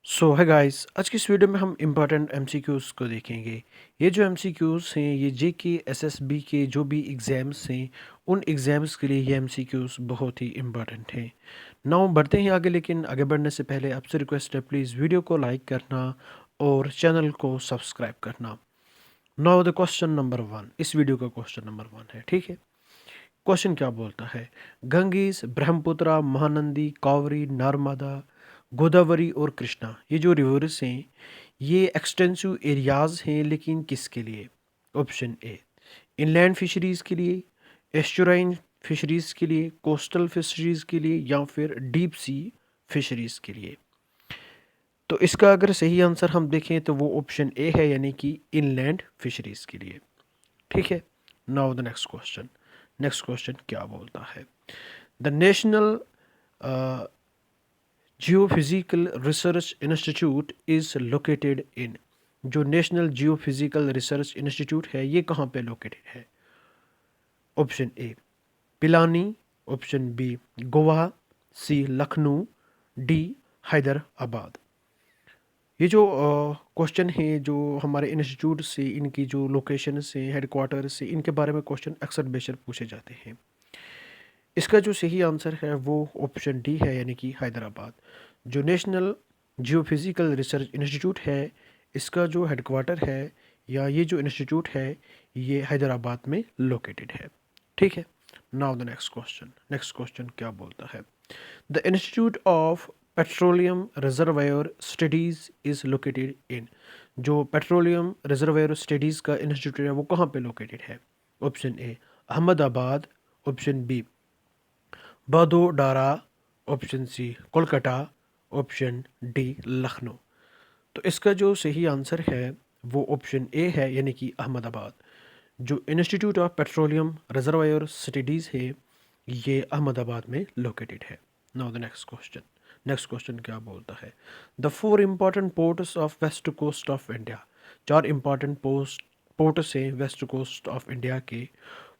सो है गाइस, आज की इस वीडियो में हम इम्पॉर्टेंट एमसीक्यूज़ को देखेंगे। ये जो एमसीक्यूज़ हैं ये जेके एसएसबी के जो भी एग्ज़ाम्स हैं उन एग्ज़ाम्स के लिए ये एमसीक्यूज़ बहुत ही इम्पॉर्टेंट हैं। नाउ बढ़ते हैं आगे, लेकिन आगे बढ़ने से पहले आपसे रिक्वेस्ट है प्लीज़ वीडियो को लाइक करना और चैनल को सब्सक्राइब करना। नाउ द क्वेश्चन नंबर 1, इस वीडियो का क्वेश्चन नंबर 1 है, ठीक है। क्वेश्चन क्या बोलता है? गंगेस, ब्रह्मपुत्रा, महानंदी, कावेरी, नर्मदा, गोदावरी और कृष्णा, ये जो रिवर्स हैं ये एक्सटेंसिव एरियाज हैं, लेकिन किसके लिए? ऑप्शन ए इनलैंड फिशरीज़ के लिए, एस्चुराइन फिशरीज़ के लिए, कोस्टल फिशरीज़ के लिए, या फिर डीप सी फिशरीज़ के लिए। तो इसका अगर सही आंसर हम देखें तो वो ऑप्शन ए है, यानी कि इनलैंड फिशरीज़ के लिए, ठीक है। Now the next question. Next question क्या बोलता है? The national geophysical research institute is located in, जो नेशनल जियोफिजिकल रिसर्च इंस्टीट्यूट है ये कहाँ पे लोकेटेड है? Option A Pilani, option B Goa, C Lucknow, D Hyderabad. ये जो क्वेश्चन है जो हमारे इंस्टीट्यूट से, इनकी जो लोकेशन से, हेडक्वार्टर से, इनके बारे में क्वेश्चन अक्सर बेशर पूछे जाते हैं। इसका जो सही आंसर है वो ऑप्शन डी है, यानी कि हैदराबाद। जो नेशनल जियोफिजिकल रिसर्च इंस्टीट्यूट है इसका जो हेडक्वार्टर है या ये जो इंस्टीट्यूट है ये हैदराबाद में लोकेटेड है, ठीक है। Now the next question. Next question क्या बोलता है? The institute of petroleum reservoir studies is located in, जो पेट्रोलियम रिजर्वायर स्टडीज़ का इंस्टीट्यूट है वो कहाँ पे लोकेटेड है? Option A Ahmedabad, option B Vadodara, option C Kolkata, option D Lucknow. तो इसका जो सही आंसर है वो ऑप्शन ए है, यानी कि अहमदाबाद। जो institute of petroleum reservoir studies है ये अहमदाबाद में लोकेटेड है। Now the next question. Next question क्या बोलता है? The four important ports of west coast of India, चार इम्पॉर्टेंट पोर्ट्स हैं वेस्ट कोस्ट ऑफ इंडिया के,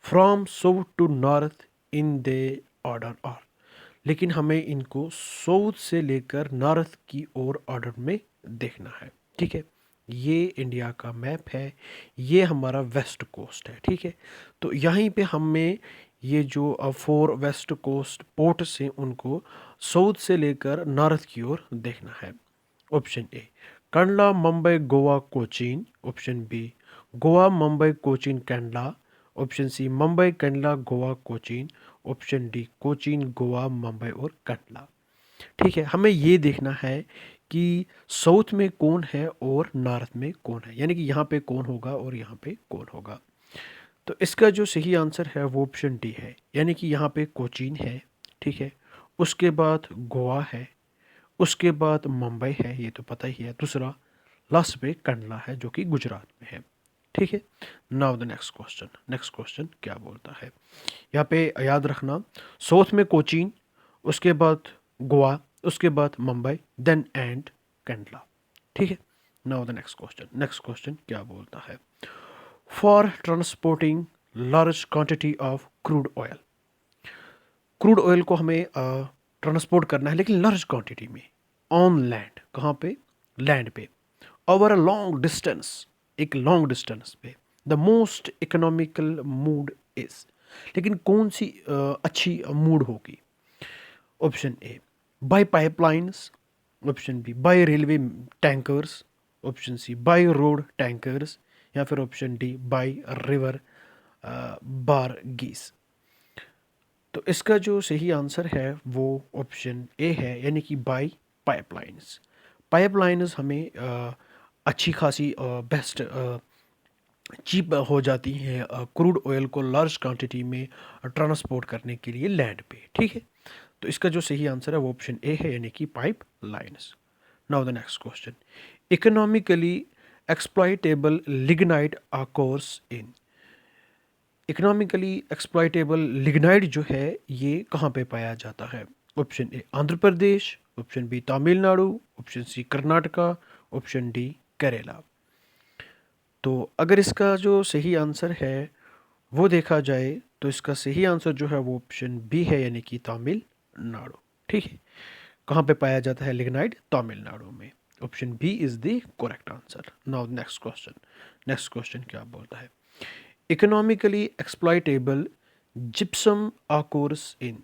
from south to north in the order और, लेकिन हमें इनको साउथ से लेकर नॉर्थ की ओर ऑर्डर में देखना है, ठीक है। ये इंडिया का मैप है, ये हमारा वेस्ट कोस्ट है, ठीक है। तो यहीं पे हमें ये जो फोर वेस्ट कोस्ट पोर्ट्स हैं उनको साउथ से लेकर नॉर्थ की ओर देखना है। Option A Kandla, Mumbai, Goa, Cochin, option B Goa, Mumbai, Cochin, Kandla, option C Mumbai, Kandla, Goa, Cochin, option D Cochin, Goa, Mumbai और कंडला, ठीक है। हमें ये देखना है कि साउथ में कौन है और नॉर्थ में कौन है, यानी कि यहाँ पे कौन होगा और यहाँ पे कौन होगा। तो इसका जो सही आंसर है वो ऑप्शन डी है, यानी कि यहाँ पे कोचीन है, ठीक है। उसके बाद गोवा है, उसके बाद मुंबई है, ये तो पता ही है। दूसरा लास्ट पे कंडला है जो कि गुजरात में है, ठीक है। Now the next question. Next question क्या बोलता है? यहाँ पे याद रखना, साउथ में कोचीन, उसके बाद गोवा, उसके बाद मुंबई, देन एंड कंडला, ठीक है। Now the next question. Next question क्या बोलता है? For transporting large quantity of crude oil, crude oil को हमें ट्रांसपोर्ट करना है लेकिन लार्ज क्वांटिटी में, ऑन लैंड, कहाँ पे? लैंड पे, ओवर अ लॉन्ग डिस्टेंस, एक लॉन्ग डिस्टेंस पे, the most economical mode is, लेकिन कौन सी अच्छी मूड होगी? Option A by pipelines, option B by railway tankers, option C by road tankers, या फिर ऑप्शन डी बाय रिवर बारगीस। तो इसका जो सही आंसर है वो ऑप्शन ए है, यानी कि बाय पाइपलाइंस। पाइपलाइंस हमें अच्छी खासी बेस्ट चीप हो जाती हैं क्रूड ऑयल को लार्ज क्वांटिटी में ट्रांसपोर्ट करने के लिए लैंड पे, ठीक है। तो इसका जो सही आंसर है वो ऑप्शन ए है, यानी कि pipe lines. Now the next question. Economically exploitable lignite occurs in, economically exploitable lignite जो है ये कहाँ पे पाया जाता है? Option A Andhra Pradesh, option B Tamil Nadu, option C Karnataka, option D Kerala. तो अगर इसका जो सही आंसर है वो देखा जाए तो इसका सही आंसर जो है वो ऑप्शन बी है, यानी कि तमिलनाडु, ठीक है। कहाँ पे पाया जाता है लिग्नाइट? तमिलनाडु में। Option B is the correct answer. Now next question क्या बोलता है, economically exploitable gypsum occurs in,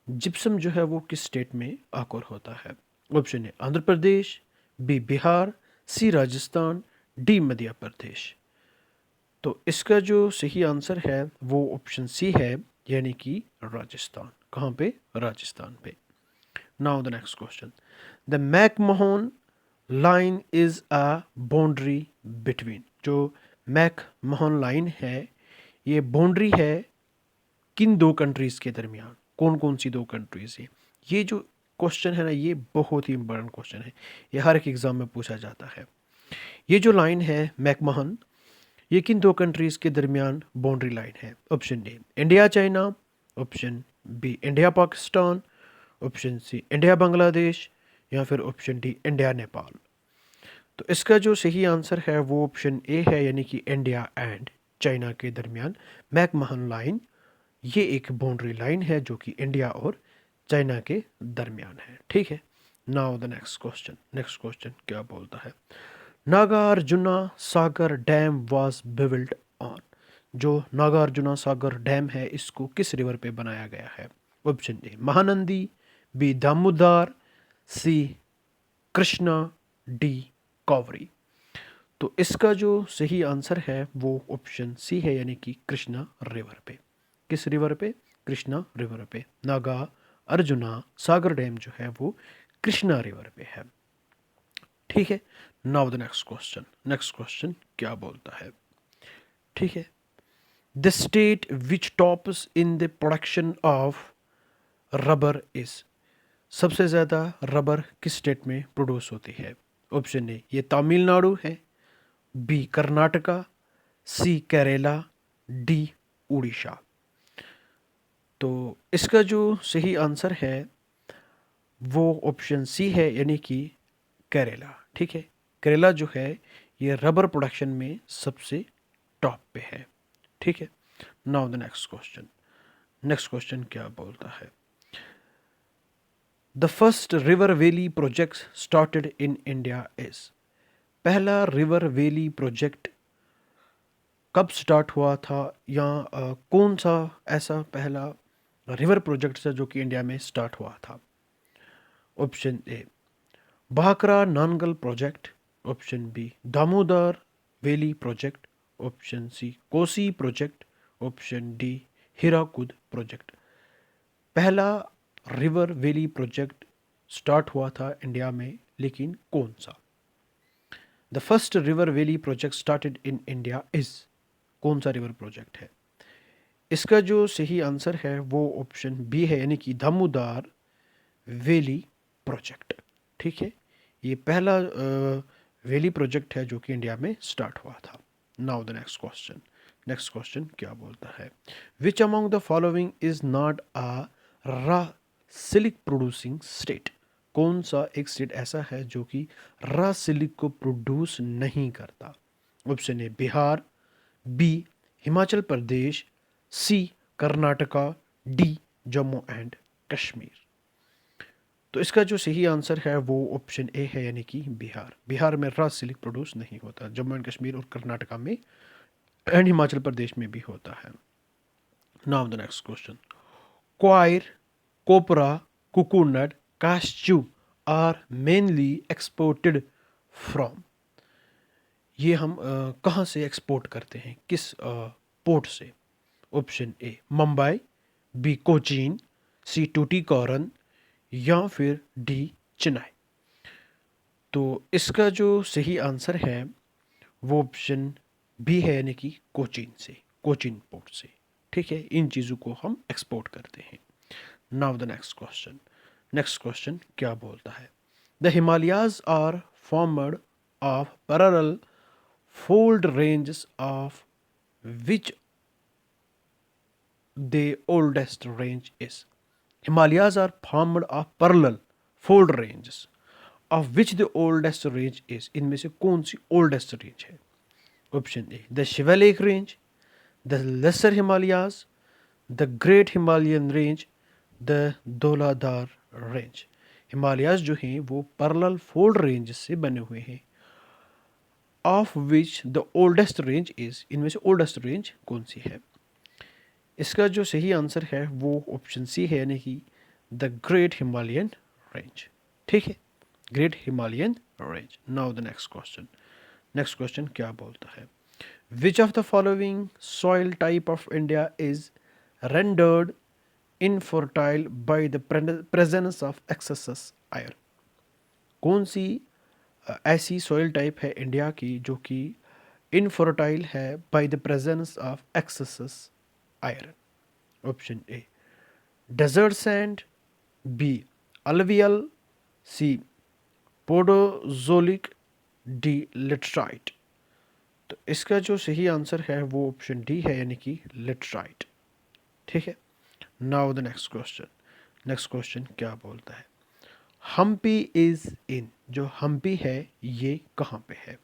gypsum जो है वो किस स्टेट में आकोर होता है? Option A Andhra Pradesh, B Bihar, C Rajasthan, D Madhya Pradesh. तो इसका जो सही आंसर है वो ऑप्शन सी है, यानी कि राजस्थान। कहाँ पे? राजस्थान पे। Now the next question, the McMahon line is a boundary between, जो मैकमोहन लाइन है ये बाउंड्री है किन दो कंट्रीज के दरमियान? कौन कौन सी दो कंट्रीज है? ये जो क्वेश्चन है ना, ये बहुत ही इंपॉर्टेंट क्वेश्चन है, ये हर एक एग्जाम में पूछा जाता है। ये जो लाइन है मैकमोहन, ये किन दो कंट्रीज के दरमियान बाउंड्री लाइन है? Option A India China, option B India Pakistan, option C India Bangladesh, या फिर ऑप्शन डी इंडिया नेपाल। तो इसका जो सही आंसर है वो ऑप्शन ए है, यानी कि इंडिया एंड चाइना के दरमियान मैकमोहन लाइन ये एक बाउंड्री लाइन है जो कि इंडिया और चाइना के दरमियान है। ठीक है। नाउ द नेक्स्ट क्वेश्चन क्या बोलता है, नागार्जुना सागर डैम वाज बिल्ट ऑन, जो नागार्जुना सागर डैम है इसको किस रिवर पे बनाया गया है? Option A Mahanadi, B Damodar, C Krishna, D Kaveri. तो इसका जो सही आंसर है वो ऑप्शन सी है, यानी कि कृष्णा रिवर पे। किस रिवर पे? कृष्णा रिवर पे। नागा अर्जुना सागर डैम जो है वो कृष्णा रिवर पे है। ठीक है। नाउ द नेक्स्ट क्वेश्चन क्या बोलता है? ठीक है, the state which tops in the production of rubber is, सबसे ज़्यादा रबर किस स्टेट में प्रोड्यूस होती है? ऑप्शन ए ये तमिलनाडु है, बी कर्नाटका, सी केरला, डी उड़ीसा। तो इसका जो सही आंसर है वो ऑप्शन सी है, यानी कि केरला। ठीक है, केरला जो है ये रबर प्रोडक्शन में सबसे टॉप पे है। ठीक है। नाउ द नेक्स्ट क्वेश्चन क्या बोलता है, the first river valley project started in India is, पहला रिवर वैली प्रोजेक्ट कब स्टार्ट हुआ था, या कौन सा ऐसा पहला रिवर प्रोजेक्ट है जो कि इंडिया में स्टार्ट हुआ था? Option A Bhakra Nangal project, option B Damodar valley project, option C Kosi project, option D Hirakud project. पहला रिवर वैली प्रोजेक्ट स्टार्ट हुआ था इंडिया में, लेकिन कौन सा? The first river valley project started in India is, कौन सा रिवर प्रोजेक्ट है? इसका जो सही आंसर है वो ऑप्शन बी है, यानी कि दामोदर वैली प्रोजेक्ट। ठीक है, ये पहला वैली प्रोजेक्ट है जो कि इंडिया में स्टार्ट हुआ था। नाउ द नेक्स्ट क्वेश्चन क्या बोलता है, which among the following is not a रा सिल्क प्रोड्यूसिंग स्टेट, कौन सा एक स्टेट ऐसा है जो कि रा सिल्क को प्रोड्यूस नहीं करता? Option A Bihar, B Himachal Pradesh, C Karnataka, D Jammu and Kashmir. तो इसका जो सही आंसर है वो ऑप्शन ए है, यानी कि बिहार। बिहार में रा सिल्क प्रोड्यूस नहीं होता, जम्मू एंड कश्मीर और कर्नाटका में एंड हिमाचल प्रदेश में भी होता है। Now the next question, coir, copra, coconut, cashew are mainly exported from, ये हम कहाँ से एक्सपोर्ट करते हैं, किस पोर्ट से? Option A Mumbai, B Cochin, C Tuticorin, या फिर डी चेन्नई। तो इसका जो सही आंसर है वो ऑप्शन बी है, यानी कि कोचीन से, कोचीन पोर्ट से। ठीक है, इन चीज़ों को हम एक्सपोर्ट करते हैं। नाउ द नेक्स्ट क्वेश्चन क्या बोलता है, the Himalayas are formed of parallel fold ranges of which the oldest range is, Himalayas are formed of parallel fold ranges of which the oldest range is, इनमें से कौन सी oldest range है? Option A the Shivalik range, the lesser Himalayas, the great Himalayan range, the Dhauladhar range. Himalayas जो हैं वो parallel fold range से बने हुए हैं। Of which the oldest range is, इनमें से ओल्डेस्ट रेंज कौन सी है? इसका जो सही आंसर है वो ऑप्शन सी है, यानी कि द ग्रेट हिमालयन रेंज। ठीक है, great Himalayan range. Now the next question. Next question क्या बोलता है? Which of the following soil type of India is rendered infertile by the presence of excess iron? कौन सी ऐसी सॉइल टाइप है इंडिया की जो कि इनफर्टाइल है by the presence of excess iron? Option A desert sand, B alluvial, C podzolic, D laterite. तो इसका जो सही आंसर है वो ऑप्शन डी है, यानी कि लेटराइट। ठीक है, now the next question. Next question क्या बोलता है? हम्पी इज इन, जो हम्पी है ये कहाँ पे है?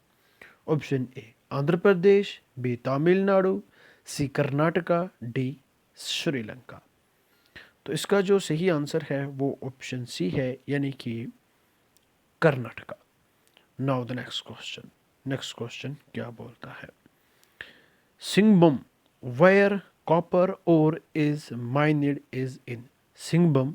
Option A Andhra Pradesh, B Tamil Nadu, C Karnataka, D Sri Lanka. तो इसका जो सही आंसर है वो ऑप्शन सी है, यानी कि Karnataka. Now the next question. Next question क्या बोलता है? सिंगबम where copper ore is माइनेड is in. सिंगबम,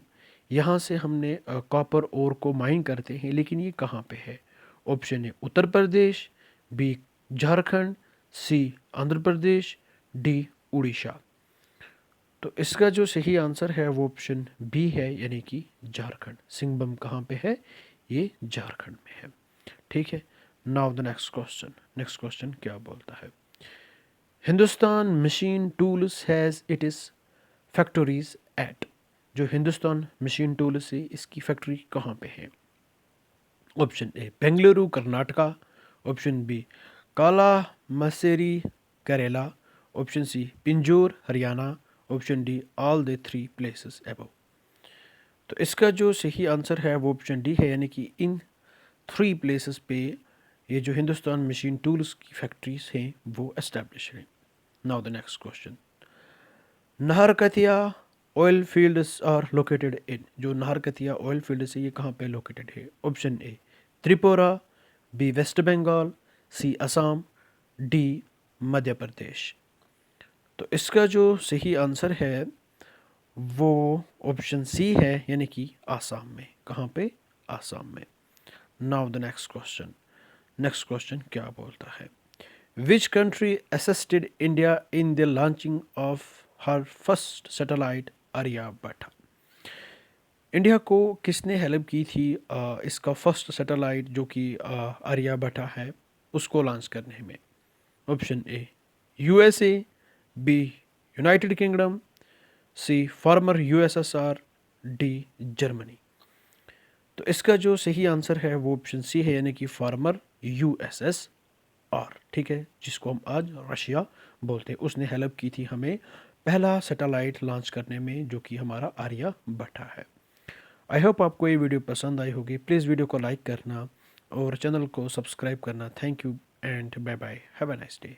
यहाँ से हमने कॉपर ओर को माइन करते हैं, लेकिन ये कहाँ पे है? Option A Uttar Pradesh, B Jharkhand, C Andhra Pradesh, D Orissa. तो इसका जो सही आंसर है वो ऑप्शन बी है, यानी कि झारखंड। सिंगबम कहाँ पे है? ये झारखंड में है। ठीक है, now the next question. Next question क्या बोलता है? Hindustan machine tools has it is factories at. जो हिंदुस्तान मशीन टूल्स है इसकी फैक्ट्री कहाँ पे है? Option A Bengaluru Karnataka, option B Kalamassery Kerala, option C Pinjore Haryana, option D all the three places above. तो इसका जो सही आंसर है वो ऑप्शन डी है, यानी कि इन थ्री प्लेसेस पे ये जो हिंदुस्तान मशीन टूल्स की फैक्ट्रीज हैं वो एस्टेब्लिश हैं। Now the next question. Naharkatiya oil fields are located in. जो नाहरकतिया ऑयल फील्ड्स है ये कहाँ पे लोकेटेड है? Option A Tripura, B west Bengal, C Assam, D Madhya Pradesh. तो इसका जो सही आंसर है वो ऑप्शन सी है, यानी कि आसाम में। कहाँ पे? आसाम में। Now the next question. Next question क्या बोलता है? Which country assisted India in the launching of her first satellite Aryabhatta. India को किसने हेल्प की थी इसका फर्स्ट सैटेलाइट जो कि आर्यभट्टा है उसको लॉन्च करने में? Option A USA, B United Kingdom, C former USSR, D Germany. तो इसका जो सही आंसर है वो ऑप्शन सी है, यानी कि फॉर्मर यूएसएसआर। ठीक है, जिसको हम आज रशिया बोलते हैं। उसने हेल्प की थी हमें पहला सैटेलाइट लॉन्च करने में, जो कि हमारा आर्यभट्टा है। आई होप आपको ये वीडियो पसंद आई होगी। प्लीज़ वीडियो को लाइक करना और चैनल को सब्सक्राइब करना। Thank you and bye bye, have a nice day.